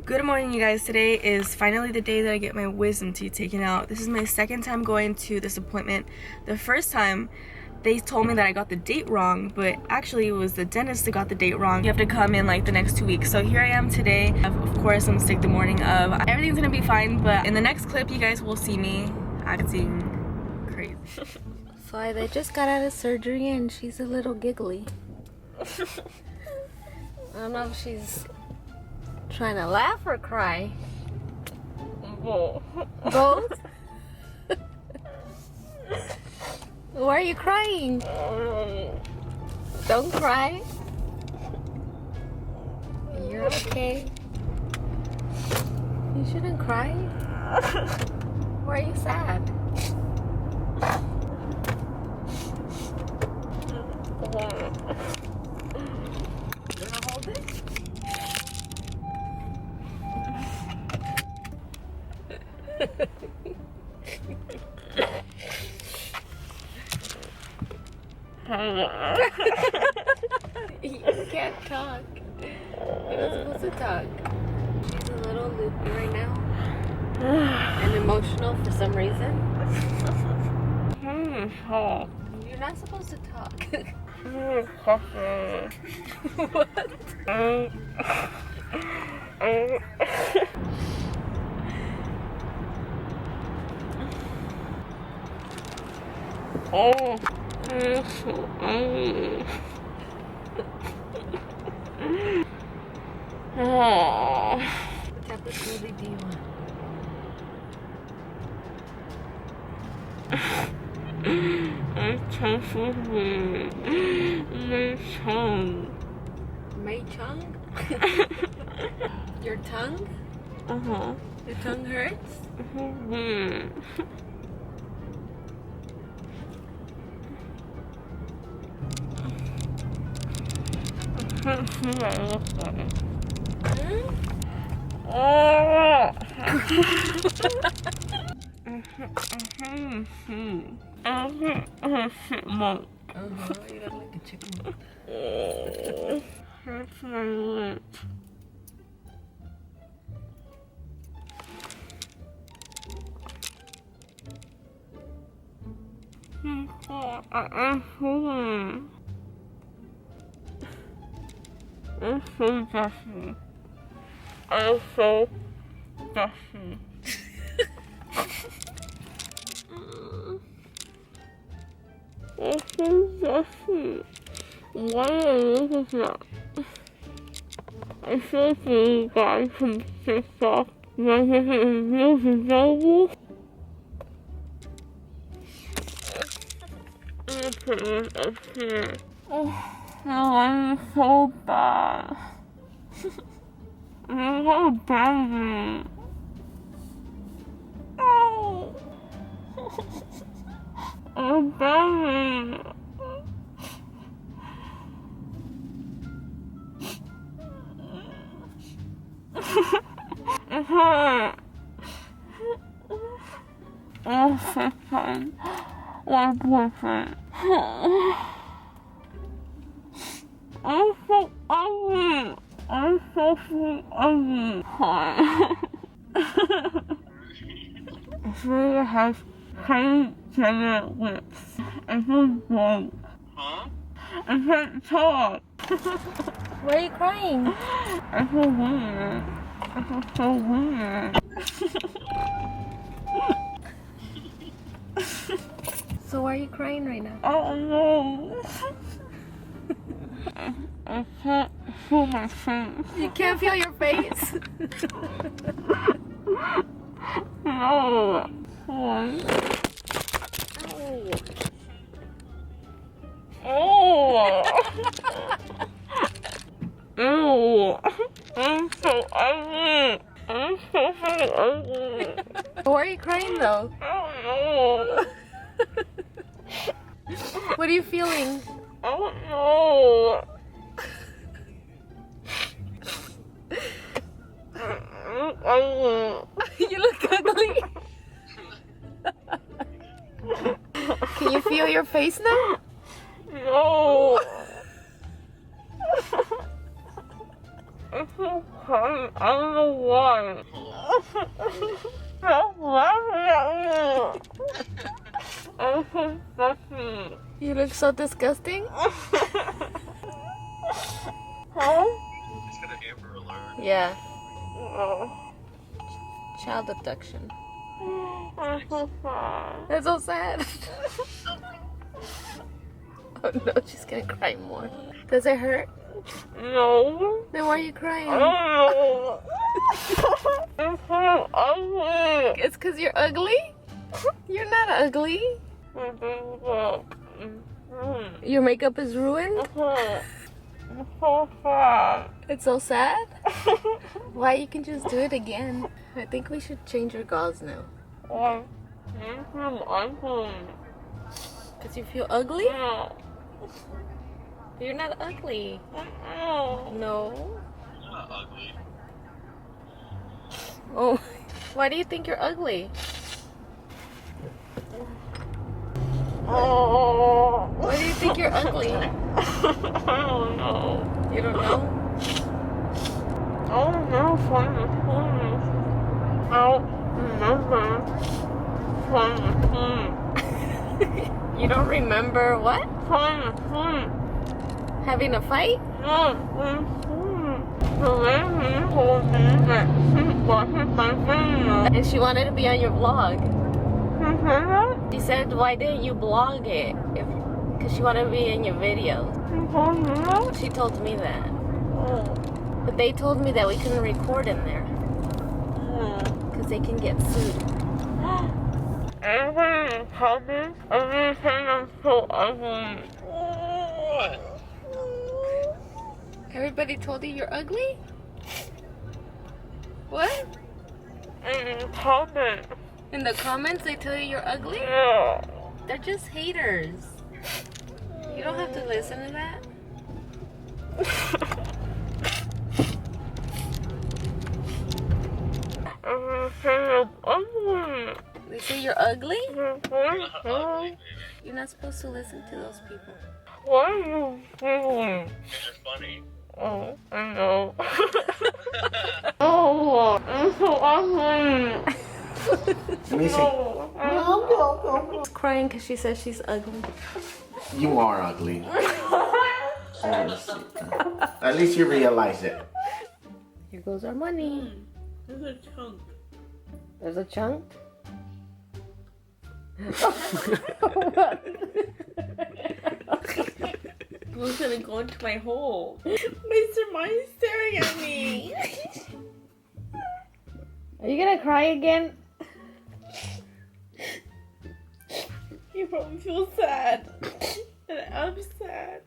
Good morning, you guys. Today is finally the day that I get my wisdom teeth taken out. This is my second time going to this appointment. The first time they told me that I got the date wrong, but actually it was the dentist that got the date wrong. You have to come in like the next 2 weeks. So here I am today. Of course, I'm sick the morning of. Everything's gonna be fine, but in the next clip you guys will see me acting crazy. So Aidette just got out of surgery and she's a little giggly. I don't know if she's trying to laugh or cry. Both. Both? Why are you crying? Don't cry. You're okay. You shouldn't cry. Why are you sad? You wanna hold it? You can't talk. You're not supposed to talk. She's a little loopy right now. And emotional for some reason. You're not supposed to talk. What? Oh. What type of smoothie do you want? My tongue. My tongue? Your tongue? Uh-huh. Your tongue hurts? Chipmunk. You look like a chipmunk. Hurts my lip. I'm full. I'm so dusty. I'm so dusty. I'm so dusty. Why are you looking at that? I feel like you guys can fix off my news available. I'm putting it up here. Oh. No, I'm so bad. I'm so bad. Oh. I'm bad. It hurt. Oh, so fun. My boyfriend. I'm so ugly. I'm so ugly. Hi. I feel like I have tiny giant lips. I feel broke. Huh? I can't talk. Why are you crying? I feel weird. I feel so weird. So why are you crying right now? I don't know. I can't feel my face. You can't feel your face? No. Why? Oh. Ew. I'm so ugly. I'm so fucking ugly. Why are you crying though? I don't know. What are you feeling? I don't know. You look ugly. Can you feel your face now? No. I feel hurt. I don't know Why? Stop laughing at me. I'm so fussy. You look so disgusting. Huh? It's got an Amber Alert. Yeah. Oh. Child abduction. I'm so sad. That's so sad. Oh no, she's gonna cry more. Does it hurt? No. Then why are you crying? Oh. It's so ugly. It's because you're ugly? You're not ugly. Your makeup is ruined? I'm so sad. It's so sad? Why, you can just do it again. I think we should change your gauze now. Why? I'm ugly. Because you feel ugly? No. You're not ugly. No. No. You're not ugly. Oh, why do you think you're ugly? Oh. Why do you think you're ugly? I don't know. You don't know? I don't know if I'm a fool. I don't remember from the food. You don't remember what? From the food. Having a fight? No, from food. The lady told me that she wasn't my video. And she wanted to be on your vlog. She said that? She said, why didn't you blog it? Because she wanted to be in your videos. She told me that? She told me that. Oh. But they told me that we couldn't record in there. Because they can get sued. Everybody in the comments, everybody saying I'm so ugly. What? Everybody told you you're ugly? What? In the comments. In the comments they tell you you're ugly? Yeah. They're just haters. You don't have to listen to that. Everybody saying I'm ugly. They say you're ugly? You're not ugly, baby. You're not supposed to listen to those people. Why are you giggling? Because you're funny. Oh, I know. Oh, I'm so ugly. Let me see. No. She's crying because she says she's ugly. You are ugly. Let me see. At least you realize it. Here goes our money. There's a chunk. There's a chunk. Who's gonna go into my hole? Mr. Mine's staring at me. Are you gonna cry again? You probably feel sad. And I'm sad.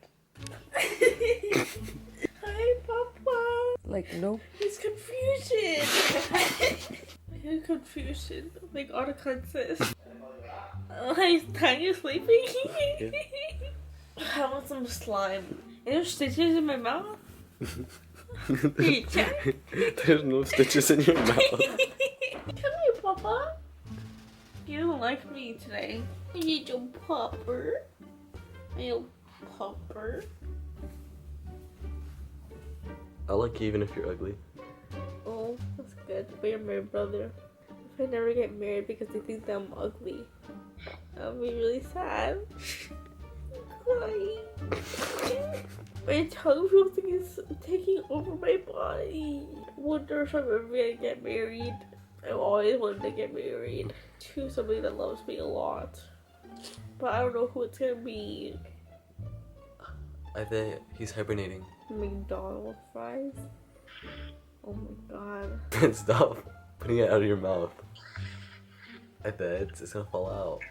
Hi, Papa. Like, nope. It's confusion. It's confusion. Like all the consists. Hi, Tanya sleeping? I want some slime. Are there stitches in my mouth? You check? There's no stitches in your mouth. Come here, Papa. You don't like me today. I need your pupper. Your pupper. I like you even if you're ugly. Oh, that's good. But you're my brother. If I never get married because they think that I'm ugly, I'll be really sad. I'm crying. My tongue feels like it's taking over my body. I wonder if I'm ever gonna get married. I've always wanted to get married to somebody that loves me a lot. But I don't know who it's gonna be. I think he's hibernating. McDonald's fries? Oh my god. Stop putting it out of your mouth. Aidette, it's gonna fall out.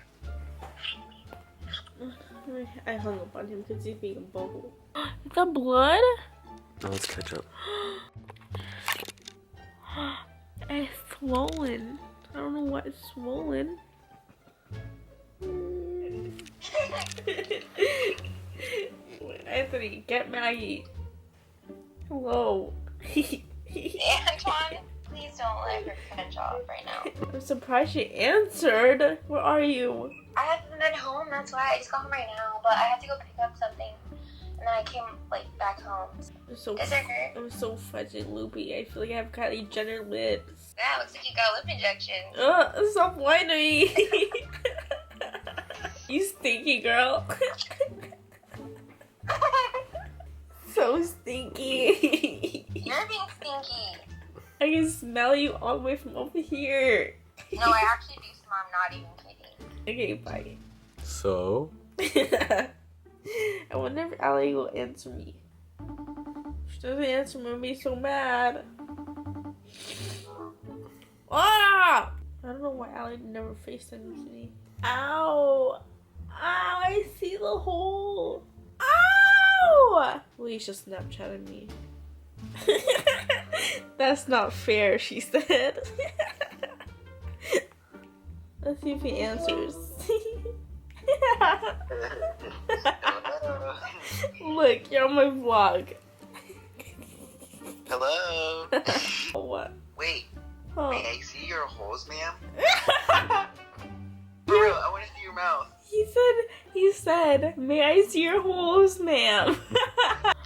I hung up on him because he's being a bubble. Is that blood? No, let's catch up. It's swollen. I don't know why it's swollen. Anthony, get Maggie. Hello. Antoine, please don't let her catch off right now. I'm surprised she answered. Where are you? I haven't been home, that's why I just got home right now, but I have to go pick up something then I came like back home. Does it hurt? I'm so fudgy loopy. I feel like I have Kylie Jenner lips. Yeah, looks like you got lip injection. Stop whining me. You stinky girl. So stinky. You're being stinky. I can smell you all the way from over here. No, I actually do smell. I'm not even kidding. Okay, bye. So? I wonder if Allie will answer me. If she doesn't answer me, I'm gonna be so mad. Ah! I don't know why Allie never FaceTimes me. Ow! Ow, I see the hole. Ow! Leisha Snapchatted me. That's not fair, she said. Let's see if he answers. Look, you're on my vlog. Hello. What? Wait, Oh. may I see your holes, ma'am? For real, I want to see your mouth. He said, may I see your holes, ma'am?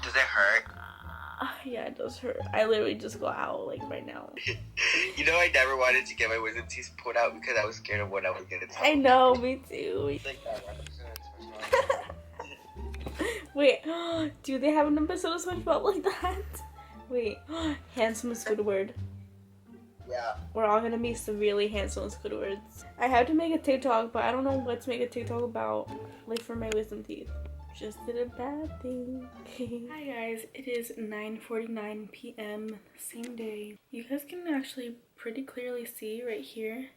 Does it hurt? Yeah, it does hurt. I literally just go out like right now. You know, I never wanted to get my wisdom teeth pulled out because I was scared of what I was gonna tell. I know, me too. It's like that episode. Wait, do they have an episode of SpongeBob like that? Wait, handsome is Squidward. Yeah. We're all gonna be severely handsome as Squidwards. I have to make a TikTok, but I don't know what to make a TikTok about, like for my wisdom teeth. Just did a bad thing. Hi guys, it is 9:49 p.m. same day. You guys can actually pretty clearly see right here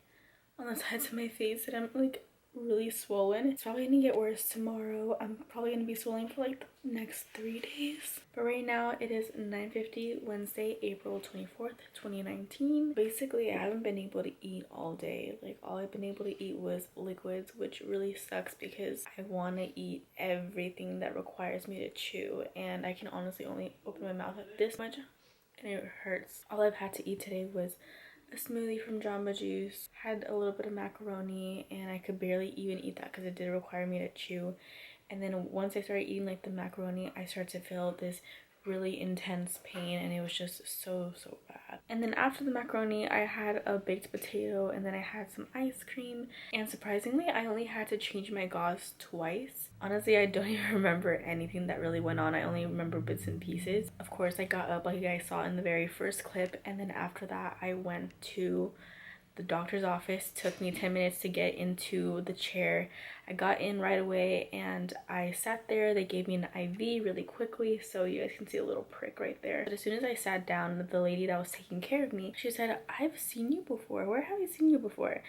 on the sides of my face that I'm like really swollen. It's probably gonna get worse tomorrow. I'm probably gonna be swollen for like the next 3 days. But right now it is 9:50 Wednesday, April 24th, 2019. Basically, I haven't been able to eat all day. Like all I've been able to eat was liquids, which really sucks because I want to eat everything that requires me to chew, and I can honestly only open my mouth this much and it hurts. All I've had to eat today was a smoothie from Jamba Juice, had a little bit of macaroni, and I could barely even eat that because it did require me to chew. And then once I started eating like the macaroni, I started to feel this really intense pain, and it was just so bad. And then after the macaroni, I had a baked potato, and then I had some ice cream, and surprisingly I only had to change my gauze twice. Honestly, I don't even remember anything that really went on. I only remember bits and pieces. Of course, I got up like you guys saw in the very first clip, and then after that I went to the doctor's office. Took me 10 minutes to get into the chair. I got in right away and I sat there. They gave me an IV really quickly, so you guys can see a little prick right there. But as soon as I sat down, the lady that was taking care of me, she said, I've seen you before. Where have I seen you before?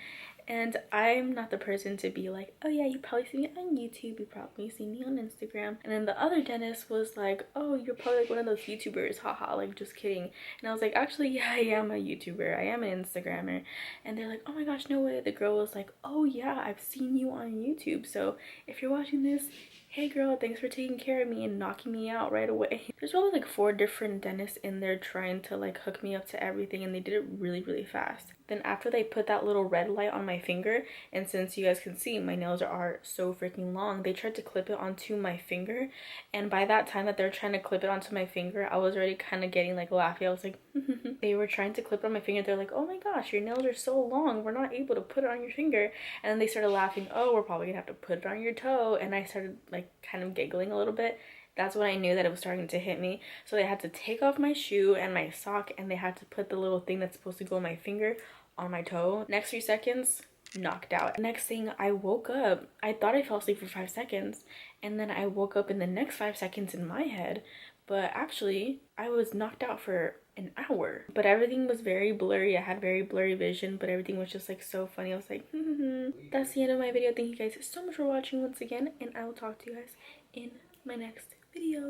And I'm not the person to be like, oh yeah, you probably seen me on YouTube, you probably seen me on Instagram. And then the other dentist was like, oh, you're probably like one of those YouTubers, haha, like just kidding. And I was like, actually, yeah, I am a YouTuber, I am an Instagrammer. And they're like, oh my gosh, no way. The girl was like, oh yeah, I've seen you on YouTube, so if you're watching this, hey girl, thanks for taking care of me and knocking me out right away. There's probably like 4 different dentists in there trying to like hook me up to everything, and they did it really fast. Then after they put that little red light on my finger, and since you guys can see my nails are so freaking long, they tried to clip it onto my finger, and by that time that they're trying to clip it onto my finger, I was already kind of getting like laughy. I was like they were trying to clip it on my finger. They're like, oh my gosh, your nails are so long, we're not able to put it on your finger. And then they started laughing, oh, we're probably gonna have to put it on your toe. And I started like kind of giggling a little bit. That's when I knew that it was starting to hit me. So they had to take off my shoe and my sock, and they had to put the little thing that's supposed to go on my finger on my toe. Next 3 seconds, knocked out. Next thing, I woke up. I thought I fell asleep for 5 seconds, and then I woke up in the next 5 seconds in my head, but actually I was knocked out for an hour. But everything was very blurry. I had very blurry vision, but everything was just like so funny. I was like That's the end of my video. Thank you guys so much for watching once again, and I will talk to you guys in my next video.